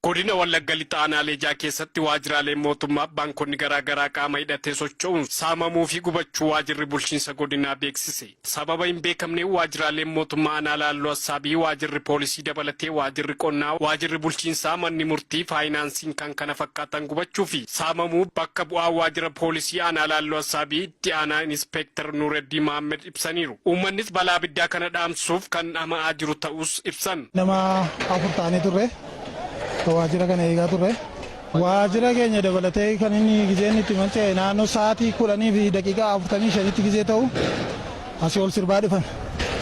Godina Wallagga Lixaanaalee Jaa keessatti waajjiraalee mootummaa baankonni garaa qaama hidhatee socho'uun saamamuu fi gubachuu waajjirri bulchiinsa godinaa beeksise. Sababa hin beekamne waajjiraaleen mootummaa aanaa Laalloo Assaabii, waajjirri poolisii dabalatee waajjirri qonnaa, waajjirri bulchiinsaa, manni murtii, faayinaansiin kan kana fakkaatan gubachuu fi saamamuu bakka bu'aa waajjira poolisii aanaa Laalloo Assaabii itti aanaa Inspektar Nuureddii Mahammed ibsaniiru. Uummannis balaa abiddaa kana dhaamsuuf kan dhama'aa jiru ta'us ibsan. Nama afur ta'anii turre. Waajjira kana eegaa turre. Waajjira keenya dabalatee kan inni gizeen itti manca'e naannoo sa'aatii 10 fi daqiiqaa 45tti gizee ta'u asii ol sirbaa dhufan.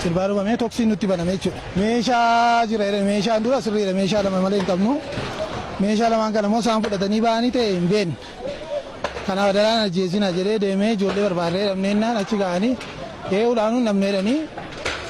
Sirbaa dhufamee toksiin nutti baname jechuudha. Meeshaa jira meeshaan dura sirriidha. Meeshaa lama malee hin qabnu. Meeshaa lamaan kana immoo isaan fudhatanii ba'anii ta'e hin beekne. Kanaaf dalaan ajjeesina jedhee deemee ijoollee barbaadee dhabneennaan achi ga'anii ee'uudhaan namneedhanii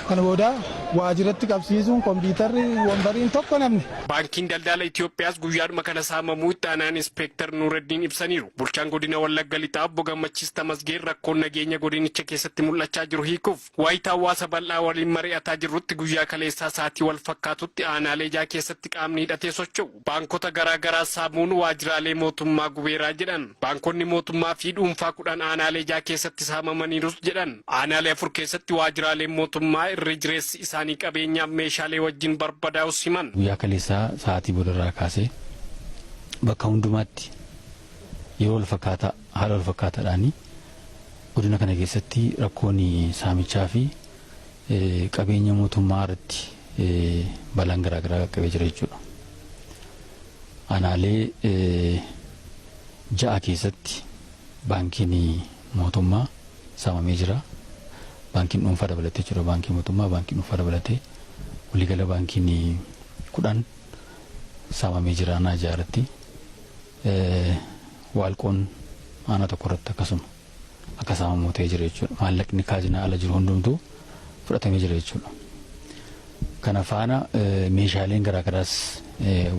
kana booda waajjiratti qabsiisuun kompiitarri wambariin tokko namni. Baankiin daldala Itoophiyaas guyyaadhuma kana saamamuu itti aanaan Inspektar Nuureddiin ibsaniiru. Bulchaan godina Wallagga Lixaa obbo Gammachiis Tamasgeen rakkoon nageenya godinicha keessatti mul'achaa jiru hiikuuf waayita hawaasa bal'aa waliin mari'ataa jirrutti guyyaa kaleessaa sa'aatii wal fakkaatutti aanaalee Jaa keessatti qaamni hidhatee socho'u baankota garaa saamuun waajjiraalee mootummaa gubeeraa jedhan. Baankonni mootummaa fi dhuunfaa 10 aanaalee Jaa keessatti saamamaniirus jedhan. Aanaalee 4 keessatti waajjiraaleen mootummaa irra jireessi isaanii qabeenyaaf meeshaalee wajjin barbadaa'u siman. Guyyaa kaleessaa sa'aatii boodarraa kaasee bakka hundumaatti yeroo wal fakkaataa haala wal fakkaataadhaanii godina kana keessatti rakkoon saamichaa fi qabeenya mootummaa irratti balaan garaa qaqqabee jira jechuudha. Aanaalee 6 keessatti baankiin mootummaa saamamee jira. Baankiin dhuunfaa dabalatee jira. Baankii mootummaa, baankii dhuunfaa dabalatee waliigala baankiin 10 saamamee jira aanaa ijaaratti. Waalqoon aanaa tokko irratti akkasuma akka saamamuu ta'ee jira jechuudha. Maallaqni kaazinaa ala jiru hundumtuu fudhatamee jira jechuudha. Kana faana meeshaaleen garaa garaas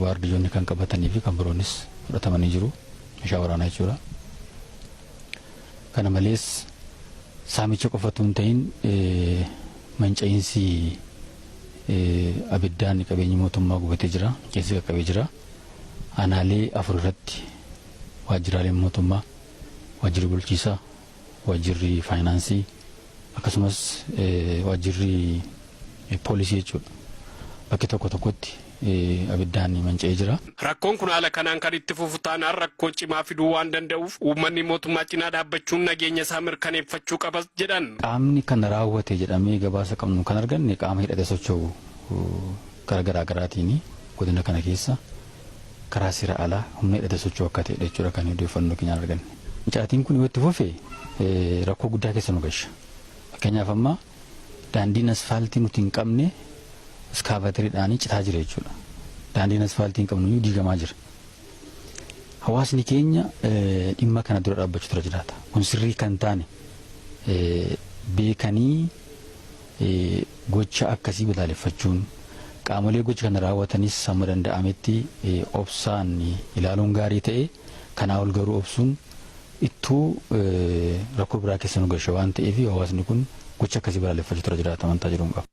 waardiyyoonni kan qabatanii fi kan biroonis fudhatamanii jiru. Meeshaa waraanaa jechuudha. Kana malees saamicha qofatu hin ta'in manca'iinsi abiddaan qabeenyi mootummaa gubatee jira, keessi qaqqabee jira. Aanaalee 4 irratti waajjiraaleen mootummaa, waajjirri bulchiinsaa, waajjirri faayinaansii akkasumas waajjirri poolisii jechuudha. Bakki tokkotti abiddaan manca'ee jira. Rakkoon kun haala kanaan kan itti fufu taanaan rakkoo cimaa fiduu waan danda'uuf uummanni mootummaa cinaa dhaabbachuun nageenya isaa mirkaneeffachuu qabas jedhan. Qaamni kana raawwate jedhamee gabaasa qabnu kan arganne qaama hidhatee socho'u garaa garaatiin godina kana keessa karaa seera alaa humna hidhatee socho'u akka ta'e jechuudha kan odeeffannoo keenyaan arganne. Mucaatiin kun yoo itti fufe rakkoo guddaa keessa nu galcha. Fakkeenyaaf amma daandiin asfaaltii nuti hin qabne iskaavatariidhaan citaa jira jechuudha. Daandiin asfaaltii hin qabnu diigamaa jira. Hawaasni keenya dhimma kana dura dhaabbachuu tura jiraata. Kun sirrii kan taane beekanii gocha akkasii balaaleffachuun qaamolee gocha kana raawwatanis hamma danda'ametti obsaan ilaaluun gaarii ta'e kanaa ol garuu obsuun ittuu rakkoo biraa keessa nu galcha waan ta'eef hawaasni kun gocha akkasii balaaleffachuu tura jiraata amantaa jedhuun qaba.